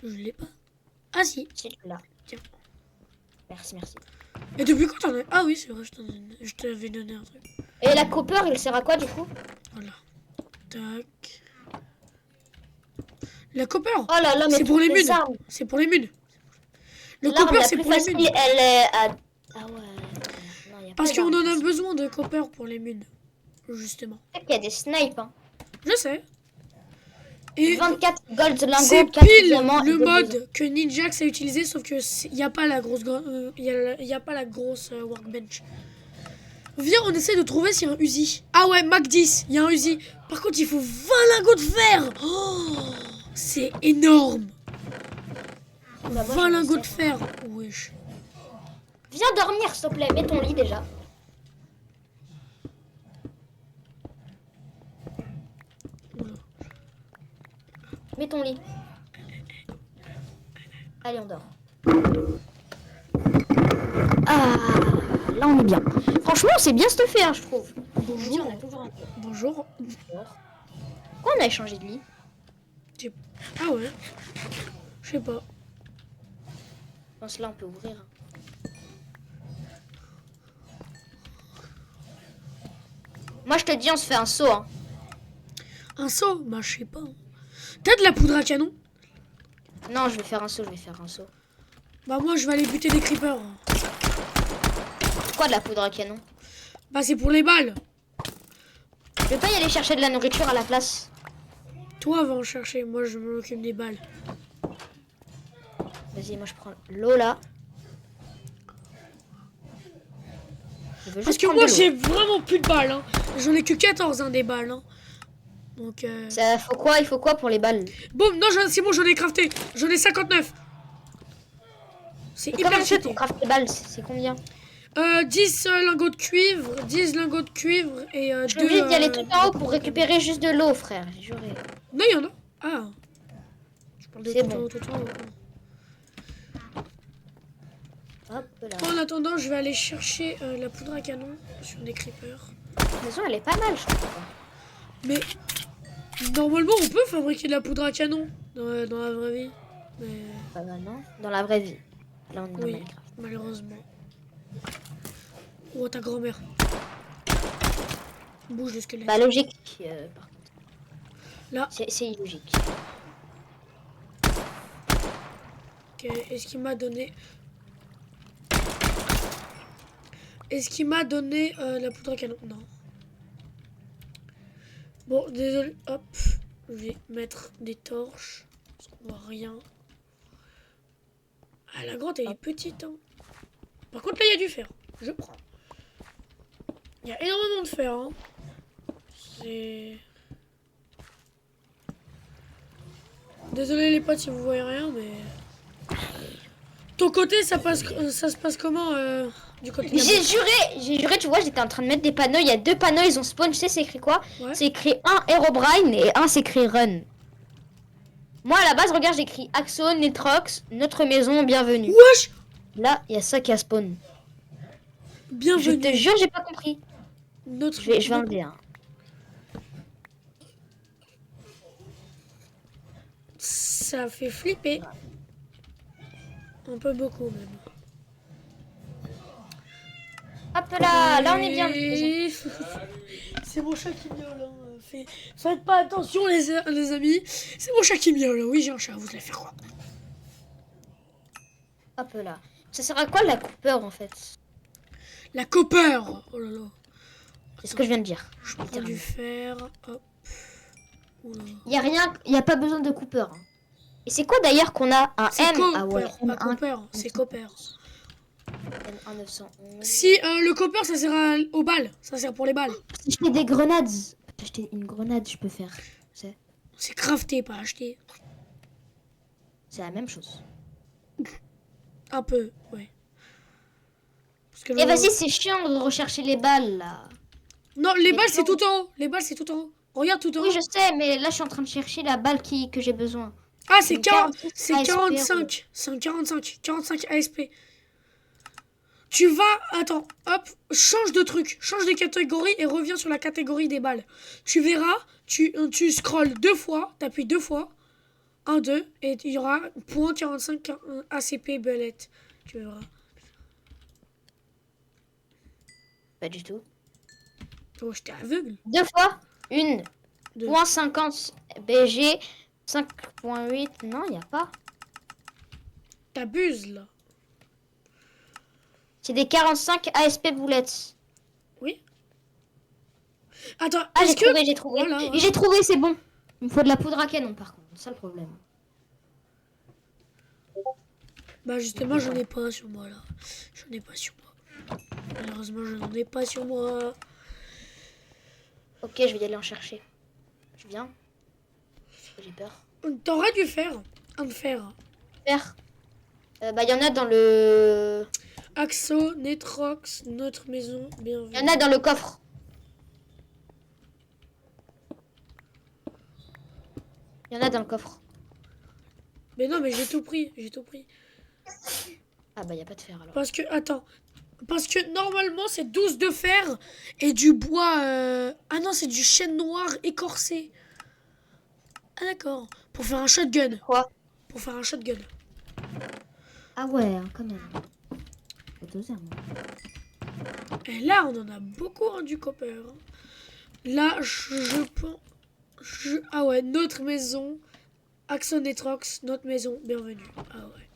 Je l'ai pas. Ah si. Si tu l'as. Tiens. Merci, merci. Et depuis quand t'en as? Ah oui, c'est vrai, je t'avais donné un truc. Et la copper, il sert à quoi, du coup? Voilà. Tac. La copper, Oh là là, mais c'est pour les toutes munes. armes. C'est pour les munes. Le L'arme copper, la c'est plus pour les facile, munes. elle est à... Ah ouais. Non, y a Parce pas qu'on en d'arme. a besoin de copper pour les munes. Justement. Tu sais qu'il y a des snipes, hein. Je sais. Et 24 gold c'est lingots, 4 pile diamants et le des mode que Ninjax a utilisé, sauf que il n'y a pas la grosse, y a pas la grosse workbench. Viens, on essaie de trouver s'il y a un Uzi. Ah ouais, Mac 10, il y a un Uzi. Par contre, il faut 20 lingots de fer. Oh, c'est énorme. Bah, moi, 20 j'en ai lingots de 7. fer. Wesh. Viens dormir, s'il te plaît. Mets ton lit, déjà. Mets ton lit. Allez, on dort. Ah, là, on est bien. Franchement, c'est bien stuffé, hein, je trouve. Bonjour. On a toujours un peu. Bonjour. Pourquoi on a échangé de lit? Ah ouais. Je sais pas. Je pense que là, on peut ouvrir. hein. Moi, je te dis, on se fait un saut. Hein. Un seau? Bah, je sais pas. T'as de la poudre à canon? Non, je vais faire un saut, je vais faire un saut. Bah, moi, je vais aller buter des creepers. Pourquoi de la poudre à canon? Bah, c'est pour les balles. Je vais pas y aller chercher de la nourriture à la place. Toi, va en chercher. Moi, je m'occupe des balles. Vas-y, moi, je prends l'eau, là. Je veux Parce juste que prendre moi, de l'eau. j'ai vraiment plus de balles. Hein. J'en ai que 14 hein, des balles. Hein. Donc, Ça, faut quoi? Il faut quoi pour les balles? boum, non, c'est bon, j'en ai crafté. J'en ai 59. C'est Et comment hyper on fait cheaté. pour craft les balles? C'est combien? 10 lingots de cuivre, 10 lingots de cuivre et Je suis 2... obligée d'y aller tout en haut pour récupérer juste de l'eau, frère. J'ai juré. Non, il y en a. Ah. Je parle de C'est tout bon. en haut, tout en haut. Hop là. En attendant, je vais aller chercher la poudre à canon sur des creepers. La maison, elle est pas mal, je trouve. Mais normalement, on peut fabriquer de la poudre à canon dans la vraie vie. Mais Pas mal, non? Dans la vraie vie. Là, on est dans oui, Minecraft. malheureusement. Oh, ta grand-mère. Bouge le squelette. Bah, logique, par contre. Là. C'est illogique. Ok, est-ce qu'il m'a donné... Est-ce qu'il m'a donné la poudre à canon? Non. Bon, désolé. Hop. Je vais mettre des torches. Parce qu'on voit rien. Ah, la grotte, elle est petite. Hein. Par contre, là, il y a du fer. Je prends. Il y a énormément de fer. Hein. C'est... Désolé les potes si vous voyez rien, mais... Ton côté, ça se passe comment du côté de la J'ai juré, tu vois, j'étais en train de mettre des panneaux. Il y a 2 panneaux, ils ont spawn. Tu sais, c'est écrit quoi? Ouais. C'est écrit un Herobrine et un c'est écrit Run. Moi, à la base, regarde, j'écris Axon, Netrox, notre maison, bienvenue. Wesh. Là, il y a ça qui a spawn. Je Bienvenue. te jure, j'ai pas compris. Notre... Je vais enlever un. Ça fait flipper. Un peu beaucoup même. Hop là on est bien. C'est mon chat qui miaule. Hein. Faites pas attention les amis. C'est mon chat qui miaule. Oui, j'ai un chat. Vous allez faire quoi? Hop là. Ça sert à quoi la coupeur en fait? La copper. Oh là là. C'est ce que je viens de dire. Je prends littéralement. du fer. Hop. Oula. Il y a rien, il y a pas besoin de Cooper. Hein. Et c'est quoi d'ailleurs qu'on a un C'est M copper, Ah ouais, pas M1, copper, c'est copper. M1 911. Si le copper ça sert aux balles, ça sert pour les balles. Si je fais des grenades, acheter une grenade, je peux faire. C'est crafté, pas acheté. C'est la même chose. Un peu, ouais. Parce que Et vas-y, c'est chiant de rechercher les balles là. Non, les Mais balles non. c'est tout en haut. Les balles c'est tout en haut. Regarde tout en haut. Oui, je sais, mais là je suis en train de chercher la balle que j'ai besoin. Ah, c'est Donc, 40, 46 c'est ASP, 45. C'est 45 ASP. Tu vas, attends, hop, change de truc, change de catégorie et reviens sur la catégorie des balles. Tu verras, tu scrolles 2 fois, t'appuies 2 fois, 1, 2, et il y aura point 45 ACP belette. Tu verras. Pas du tout. Oh, j'étais aveugle. 2 fois, une. Deux. Point 50 BG, 5.8. Non, il n'y a pas. T'abuses là. C'est des 45 ASP boulettes. Oui. Attends, Ah, est-ce j'ai que... trouvé, j'ai trouvé. Voilà, ouais. Et j'ai trouvé, c'est bon. Il me faut de la poudre à canon par contre. C'est ça le problème. Bah justement, j'en ai pas sur moi là. J'en ai pas sur moi. Malheureusement, je n'en ai pas sur moi. Ok, je vais y aller en chercher. Je viens. J'ai peur. T'aurais dû faire un fer. Faire. Bah, il y en a dans le. Axo, Netrox, notre maison, bienvenue. Il y en a dans le coffre. Il y en a dans le coffre. Mais non, mais j'ai tout pris, j'ai tout pris. Ah bah, il n'y a pas de fer alors. Parce que, attends, parce que normalement c'est 12 de fer et du bois... Ah non, c'est du chêne noir écorcé. Ah d'accord, pour faire un shotgun. Quoi? Pour faire un shotgun. Ah ouais, hein, quand même. Faut doser, moi. Et là, on en a beaucoup hein, du copper. Là, je pense... Ah ouais, notre maison. Axon Netrox, notre maison, bienvenue. Ah ouais.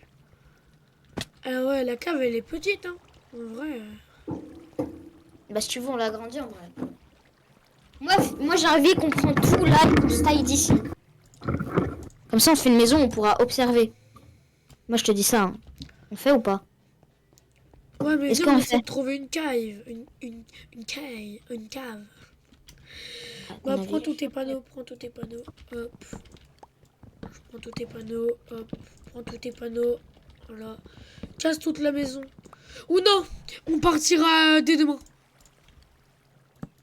Ah ouais, la cave, elle est petite, hein. En vrai... Bah, si tu veux, on l'agrandit en vrai. Moi j'ai envie qu'on prend tout là et qu'on se taille d'ici. Comme ça, on fait une maison, on pourra observer. Moi, je te dis ça. Hein. On fait ou pas? Ouais, mais Est-ce viens, qu'on on essaie fait de trouver une cave. Une cave. Bah, prends tous tes panneaux, prends tous tes panneaux. Hop. Je prends tous tes panneaux. Hop. Prends tous tes panneaux. Voilà. Casse toute la maison. Ou non, on partira dès demain.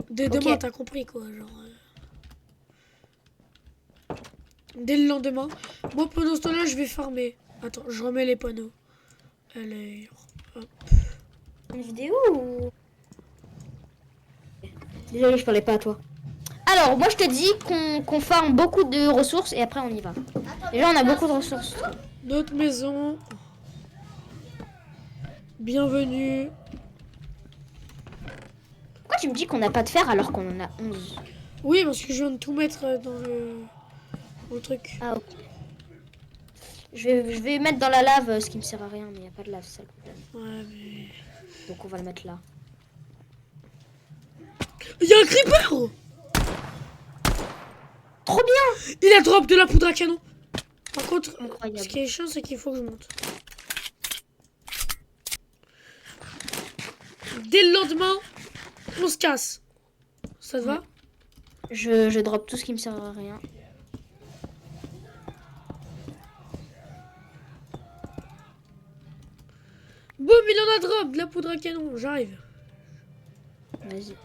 Dès demain, t'as compris quoi. Genre. Dès le lendemain. Moi, pendant ce temps-là, je vais farmer. Attends, je remets les panneaux. Allez. Hop. Une vidéo ou... Désolé, je parlais pas à toi. Alors, moi je te dis qu'on farme beaucoup de ressources et après on y va. Déjà, on a beaucoup de ressources. Notre maison. Bienvenue. Pourquoi tu me dis qu'on n'a pas de fer alors qu'on en a 11? Oui, parce que je viens de tout mettre dans le truc. Ah, ok. Je vais mettre dans la lave ce qui me sert à rien, mais il n'y a pas de lave, c'est ça le problème. Ouais, mais... Donc on va le mettre là. Il y a un creeper! Trop bien! Il a drop de la poudre à canon. Par contre, Incroyable. ce qui est chiant, c'est qu'il faut que je monte. Dès le lendemain, on se casse. Ça te va? Je drop tout ce qui me sert à rien. Boum, il en a drop de la poudre à canon. J'arrive. Vas-y.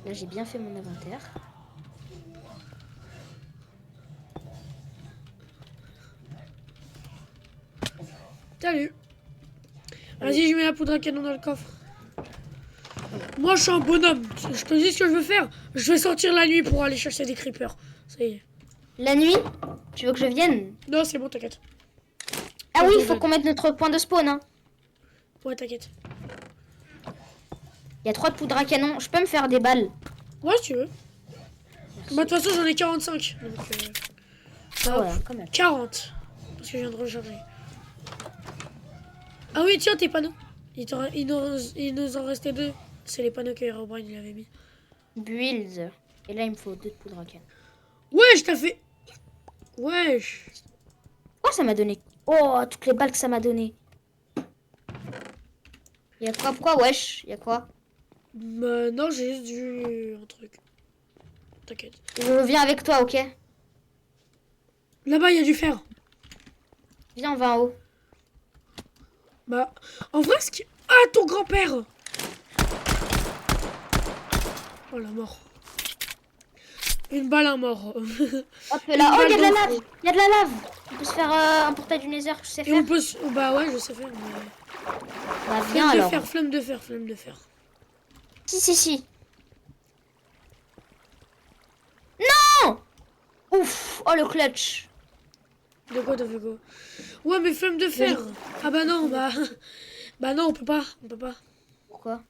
Là, j'ai bien fait mon inventaire. Salut. Vas-y, je mets la poudre à canon dans le coffre. Moi, je suis un bonhomme. Je te dis ce que je veux faire. Je vais sortir la nuit pour aller chercher des creepers. Ça y est. La nuit, tu veux que je vienne? Non, c'est bon, t'inquiète. Ah oui, il faut qu'on mette notre point de spawn. Hein. Ouais, t'inquiète. Il y a 3 de poudre à canon. Je peux me faire des balles. Ouais, si tu veux. Bah, de toute façon, j'en ai 45. Donc, Ah hop, ouais, quand même. 40. Parce que je viens de recharger. Ah oui, tiens, tes panneaux. Il nous en restait 2. C'est les panneaux que Herobrine il avait mis. Build. Et là, il me faut 2 de poudre à canne. Wesh, t'as fait... Wesh. Oh, ça m'a donné. Oh, toutes les balles que ça m'a donné. Y'a quoi? Pourquoi, wesh? Y'a quoi? Bah non, j'ai juste vu un truc. T'inquiète. Je viens avec toi, ok? Là-bas, il y a du fer. Viens, on va en haut. Bah, en vrai, ce qui... Ah, ton grand-père. Oh, la mort. Une balle à mort. Hop Une là. Oh, balle y'a de la dans le lave! front. Y'a de la lave! On peut se faire un portail du Nether, tu sais Et faire? on peut... Bah ouais, je sais faire, mais... Bah, viens Flemme de alors. fer, flemme de fer, flemme de fer. Si. Non! Ouf! Oh, le clutch. De quoi t'as fait quoi? Ouais, mais flemme de fer. Ah bah non, bah... Bah non, on peut pas, on peut pas. Pourquoi?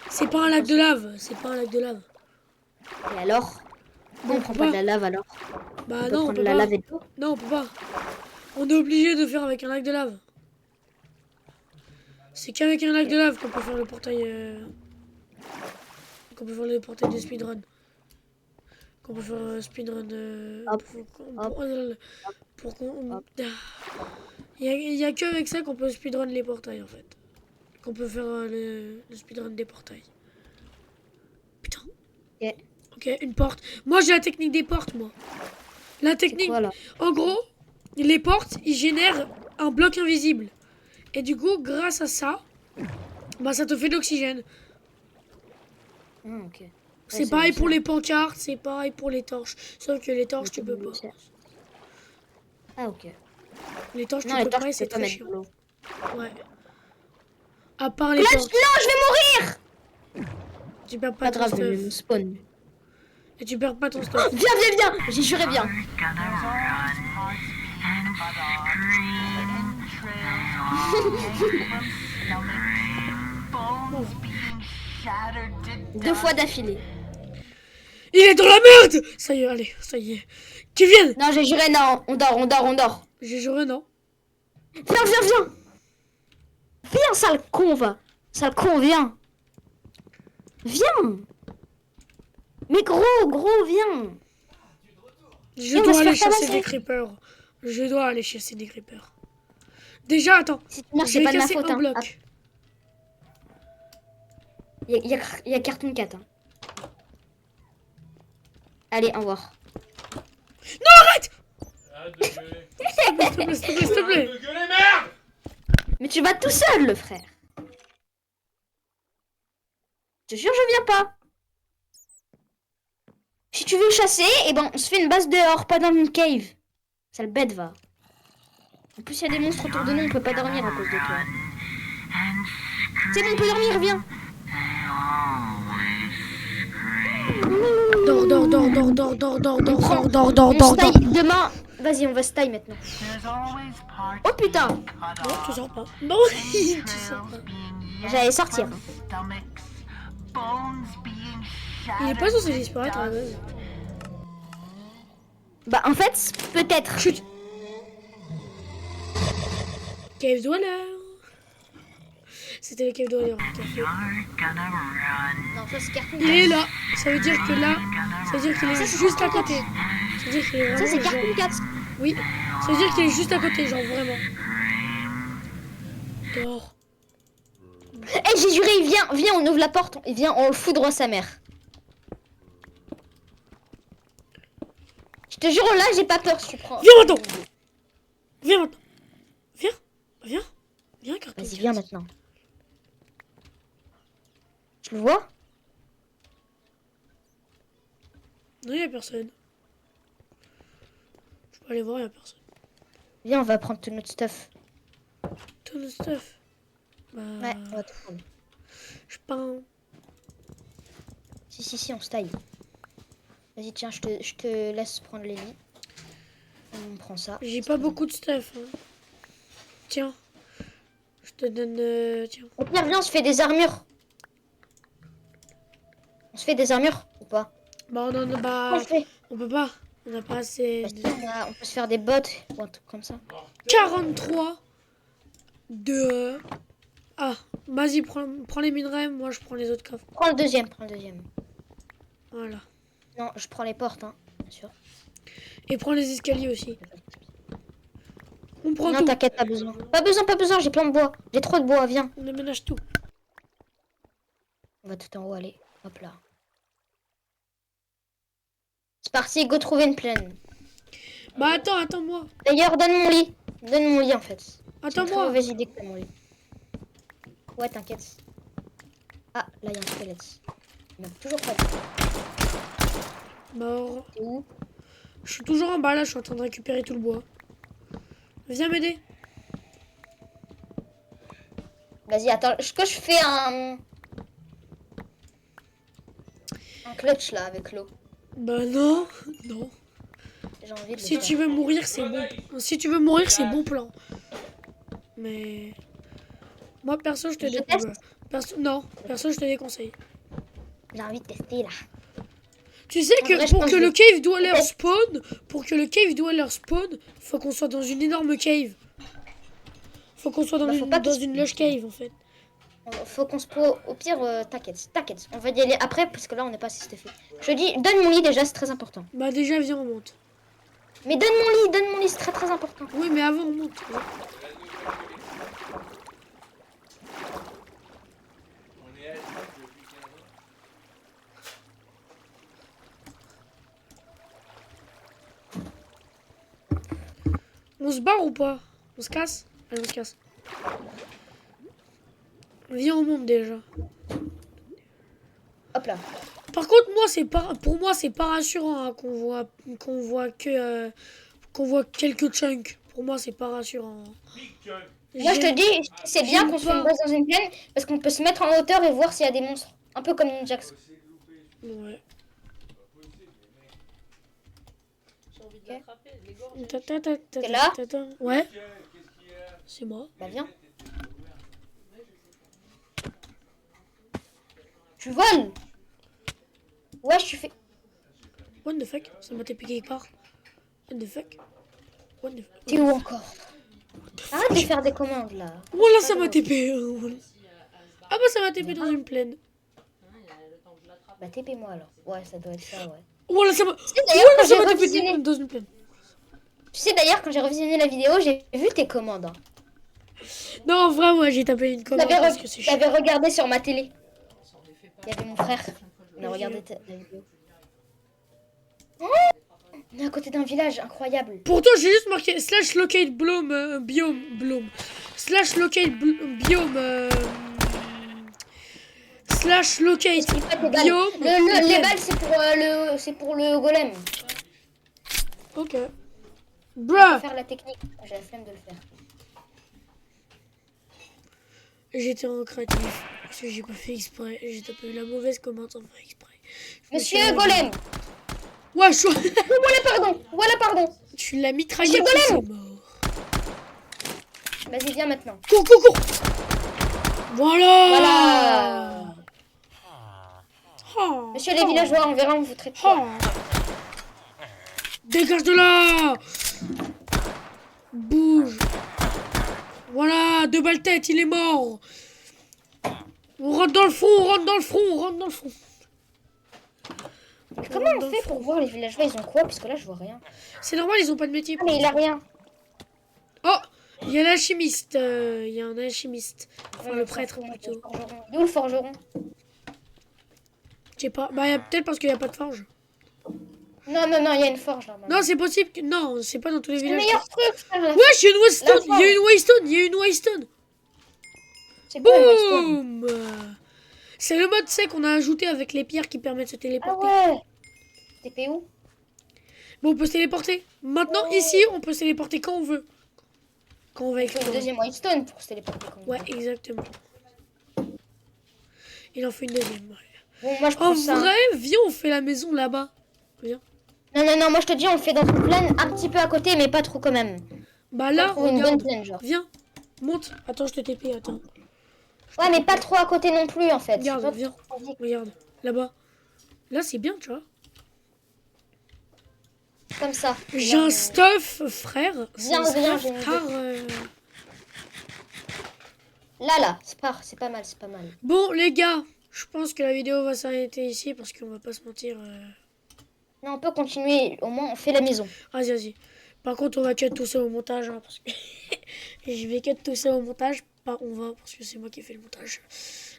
C'est pas un lac de lave, c'est pas un lac de lave. Et alors? Bon, On prend pas de la lave alors? Bah On peut non, on prendre peut de la pas. lave et de l'eau? Non, on peut pas. On est obligé de faire avec un lac de lave. C'est qu'avec un lac de lave qu'on peut faire le portail... Qu'on peut faire le portail de speedrun. Qu'on peut faire speedrun... Hop, pour qu'on... hop. Il y a que avec ça qu'on peut speedrun les portails en fait. Qu'on peut faire le speedrun des portails. Putain. Ok. Ok, une porte. Moi j'ai la technique des portes, moi. La C'est technique... quoi là? En gros, les portes, ils génèrent un bloc invisible. Et du coup, grâce à ça, bah ça te fait de l'oxygène. Ok. C'est Ouais, pareil bon, pour ça. les pancartes, c'est pareil pour les torches. Sauf que les torches, tu peux pas. Ah, ok. Les torches, Non, tu les peux torches, pas et tu c'est peux pas très mettre chiant. de l'eau. Ouais. À part les Clutch, torches, non, je vais mourir! tu perds Pas pas ton grave, je vais me stuff. spawn. Et tu perds pas ton stuff. Viens! J'ai juré bien. Deux fois d'affilée. Il est dans la merde. Ça y est, allez, ça y est. Qu'ils viennent. Non, j'ai juré, non. On dort. J'ai juré non. Viens! Viens, sale con, va. Sale con, viens. Viens. Mais gros, viens. Je on va dois se aller faire chasser tabasser. des creepers. Je dois aller chasser des creepers. Déjà, attends. Si tu meurs, Je c'est vais pas de ma casser faute. un Hein. bloc. Il y a Cartoon 4. Hein. Allez, au revoir. Arrête. Arrête de gueuler. S'il te plaît. Arrête de gueuler, merde! Mais tu vas tout seul, le frère. Je te jure, je viens pas. Si tu veux chasser, eh ben, on se fait une base dehors, pas dans une cave. Sale bête, va. En plus, il y a des monstres autour de nous, on peut pas dormir à cause de toi. C'est bon, on peut dormir, viens. Dors. On se taille demain. Vas-y, on va se taille maintenant. Oh putain, Non, tu sors pas. Non, tu sors pas. j'allais sortir. Il est pas censé disparaître à la base. Bah, en fait, peut-être. Chut. Cave Dweller. C'était le Cave Dweller qui a fait. Non, ça c'est Cartoon Il est là. Ça veut dire que là, ça veut dire qu'il est Ça, c'est juste à Cartoon côté. Ça veut dire qu'il est Ça, c'est vraiment Cartoon genre... 4. Oui. Ça veut dire qu'il est juste à côté, genre vraiment. Dehors. Eh, j'ai juré, viens, on ouvre la porte et viens, on le fout droit sa mère. Je te jure, là, j'ai pas peur si tu prends. Viens maintenant. Viens, Carton. Vas-y, viens maintenant. Tu le vois? Non, y a personne. Je peux aller voir, y a personne. Viens, on va prendre tout notre stuff. Tout le stuff. Bah, Ouais, on va tout prendre. je peins. Si, on se taille. Vas-y, tiens, je te laisse prendre les lits. On prend ça. J'ai pas beaucoup de stuff. Hein. Tiens. Je te donne... tiens. Au pire, viens, on se fait des armures. On se fait des armures ou pas? Bah, on en a... Bah, On le fait. on peut pas. On a pas assez... Vas-y, on peut se faire des bottes ou un truc comme ça. 43 de Ah, vas-y, prends les minerais, moi je prends les autres coffres. Prends le deuxième, prends le deuxième. Voilà. Non, je prends les portes, hein, bien sûr. Et prends les escaliers aussi. On prend Non, tout. t'inquiète, pas besoin. Pas besoin, j'ai plein de bois. J'ai trop de bois, viens. On aménage tout. On va tout en haut aller. Hop là. C'est parti, go trouver une plaine. Bah attends-moi. D'ailleurs, donne mon lit. Donne mon lit en fait. C'est une très Attends-moi. mauvaise idée que t'as mon lit. Ouais, t'inquiète. Ah, là, il y a un squelette. Il m'a toujours pas dit. Mort. T'es où? Je suis toujours en bas là, je suis en train de récupérer tout le bois. Viens m'aider. Vas-y, attends. Est-ce que je fais un clutch là avec l'eau? Bah non. Non. J'ai envie de Si le tu faire. veux mourir, c'est bon. Si tu veux mourir, c'est bon plan. Mais... Moi, perso, je te Je déconseille. Non, perso, je te déconseille. J'ai envie de tester là. Tu sais En que vrai, je pour pense que que le cave dweller peut-être- spawn, faut qu'on soit dans une énorme cave. Faut qu'on soit dans, Bah, faut une, pas dans qu'il- une lush cave en fait. Faut qu'on se pose. Au pire, t'inquiète. On va y aller après parce que là, on n'est pas assez stuffé. Je te dis, donne mon lit déjà, c'est très important. Bah déjà, viens, on monte. Mais donne mon lit, c'est très très important. Oui, mais avant, on monte. On est à l'époque depuis 15 ans. On se barre ou pas? On se casse? Allez, on se casse. Viens, on monte déjà. Hop là. Par contre, moi, pour moi, c'est pas rassurant hein, qu'on voit quelques chunks. Pour moi, c'est pas rassurant. Big Chunk. Moi, je te dis, c'est bien j'aime qu'on se fait une pas. base dans une plaine parce qu'on peut se mettre en hauteur et voir s'il y a des monstres. Un peu comme Ninjax. Ouais. T'es là? Ouais, c'est moi. Bah, viens. Tu voles? Ouais, je fais. What the fuck? Ça m'a TP quelque part. What the fuck? What the fuck? T'es où encore? Arrête de faire des commandes là. Oh là, ça m'a TP. Ah bah, ça m'a TP dans une plaine. Bah, TP-moi alors. Ouais, ça doit être ça, ouais. Oh là, ça m'a. Tu sais d'ailleurs, quand Ça j'ai m'a TP revisionné... dans une plaine. Tu sais d'ailleurs, quand j'ai revisionné la vidéo, j'ai vu tes commandes. Hein. Non, en vrai, moi, j'ai tapé une commande parce que c'est chiant. J'avais regardé sur ma télé. Il y avait mon frère. Il a regardé la vidéo. Oh, on est à côté d'un village incroyable. Pourtant, j'ai juste marqué slash locate biome. Slash locate biome. Slash locate C'est pas tes balles. biome. Les balles, c'est pour le golem. Ok. On Bruh. va faire la technique. J'ai la flemme de le faire. J'étais en créatif. Parce que j'ai pas fait exprès. J'ai tapé la mauvaise commande sans faire exprès. Monsieur Golem. Ouais, Voilà, pardon. tu l'as mitraillé. Monsieur c'est Golem. mort. Vas-y, viens maintenant. Cours. Voilà. Oh. Monsieur les villageois, on verra, on vous traite. Oh. Dégage de là. Bouge. Voilà, 2 balles tête, il est mort. On rentre dans le front. Mais comment on fait pour voir les villageois? Ils ont quoi? Parce que là, je vois rien. C'est normal, ils ont pas de métier. Ah, mais il a rien. Oh, il y a l'alchimiste. Il y a un alchimiste. Enfin, le prêtre plutôt. D'où le forgeron? Je sais pas. Bah, peut-être parce qu'il n'y a pas de forge. Non, il y a une forge là. Non, c'est possible que. Non, c'est pas dans tous les C'est le villages. meilleur truc, frère. Là. Ouais, il y a une Waystone. La Il y a une Waystone. C'est quoi le Waystone? Boum. C'est le mode sec qu'on a ajouté avec les pierres qui permettent de se Ah téléporter. ouais. TP où? Bon, on peut se téléporter. Maintenant, ici, on peut se téléporter quand on veut. Quand on va Il faut le explorer. deuxième Waystone pour se téléporter. Ouais, exactement. Il en fait une deuxième. Ouais. Bon, moi je En prends ça. vrai, viens, on fait la maison là-bas. Viens. Non, moi je te dis, on le fait dans une plaine un petit peu à côté, mais pas trop quand même. Bah là, Trouver une bonne regarde. plaine, genre. Viens. Monte. Attends, je te TP, attends. Ouais, mais pas trop à côté non plus en fait. Regarde, Pas viens. trop vite. Regarde. Là-bas. Là, c'est bien, tu vois. Comme ça. J'ai un stuff, frère. C'est Viens, un viens, stuff viens. car. Là, c'est pas mal, c'est pas mal. Bon, les gars, je pense que la vidéo va s'arrêter ici parce qu'on va pas se mentir. Non, on peut continuer, au moins on fait la maison. Vas-y, vas-y. Par contre, on va cut tout ça au montage. Hein, parce que je vais cut tout ça au montage. Pas on va, parce que c'est moi qui ai fait le montage.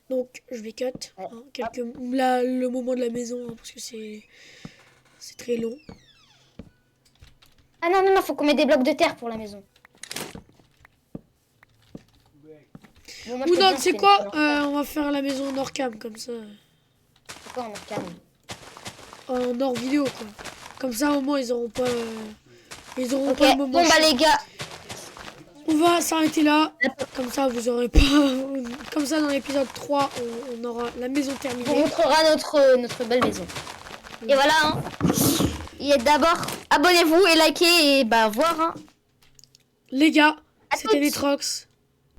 Donc, je vais cut hein, le moment de la maison. Hein, parce que c'est très long. Ah non, faut qu'on mette des blocs de terre pour la maison. Bon, moi, je Ou peux non, bien tu sais faire quoi une- on va faire la maison en hors cam, comme ça. C'est quoi en arcade? En hors vidéo, quoi. Comme ça, au moins, ils auront pas... ils auront Ok, pas le moment bon bah chiant. les gars, On va s'arrêter là. Comme ça, vous aurez pas... Comme ça, dans l'épisode 3, on aura la maison on vous terminée. montrera notre belle maison. Et voilà, hein. Et d'abord, abonnez-vous et likez et bah voir, hein. Les gars, À c'était toutes. Netrox.